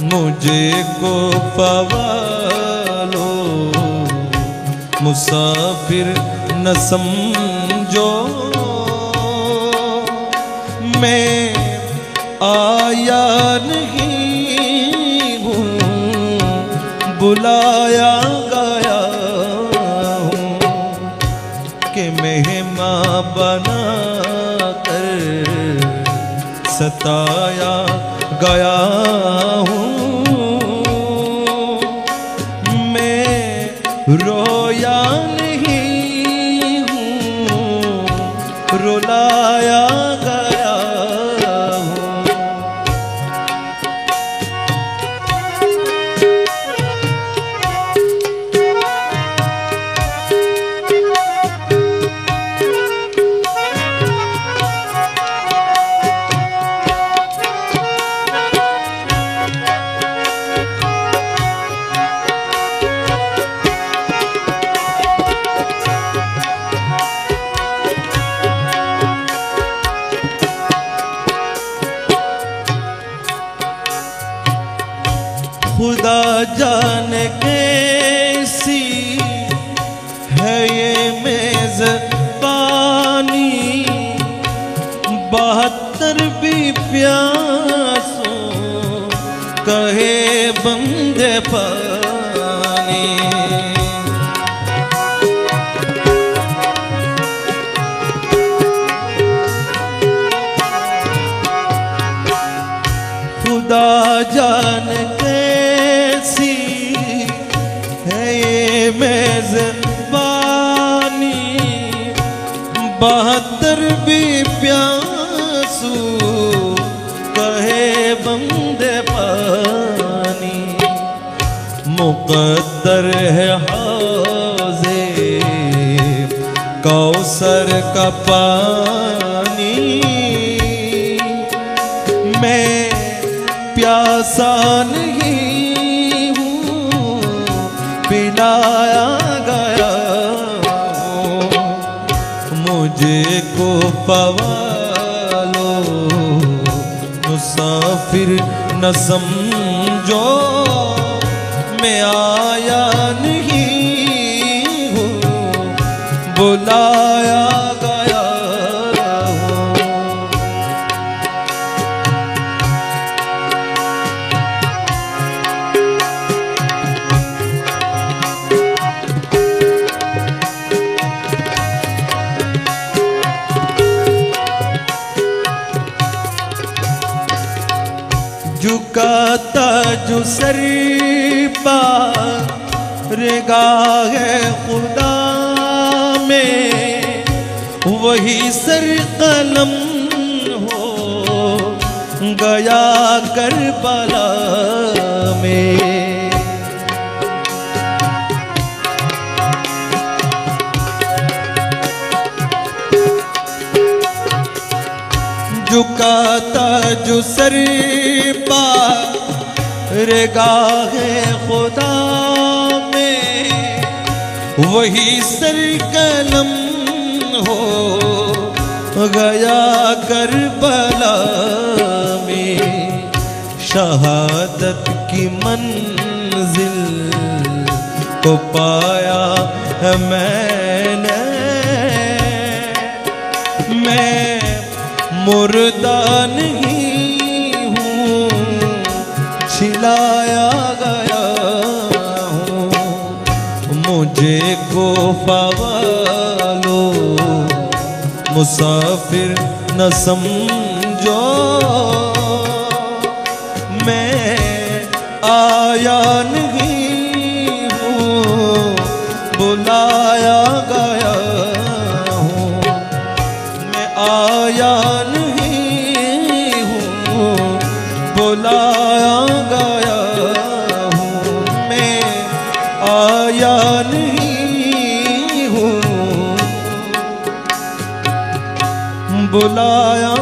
मुझे को पवालो मुसाफिर न समझो, मैं आया नहीं हूँ बुलाया गया हूँ कि मेहमान बना कर सताया गया हूँ। मैं रोया नहीं हूँ रुलाया गया हूँ। खुदा जाने कैसी है ये मेज़बानी, 72 भी प्यासों कहे बंदे पानी। खुदा जाने कैसी है ये मेज़बानी, 72 भी प्यासू कहे बंदे पानी। मुक़द्दर है हौज़े कौसर का पानी, मैं प्यासा नहीं हूँ पिलाया गया हूँ। मुझे को पवालो मुसाफिर न समझो, मैं आया नहीं हूँ बुलाया गया हूँ। झुकाता जो सर पर गाहे खुदा में, वही सर कलम हो गया करबला में। झुकाता जो सर पर गाहे खुदा में, वही सर कलम हो गया करबला में। शहादत की मंजिल को पाया है मैंने, मैं मुर्दा नहीं हूँ छिलाया गया हूँ। मुझे को पवालो मुसाफिर न समझो, मैं आया नहीं हूँ बुलाया गया हूँ। मैं आया नहीं हूँ बुलाया गया हूँ। मैं आया नहीं हूँ बुलाया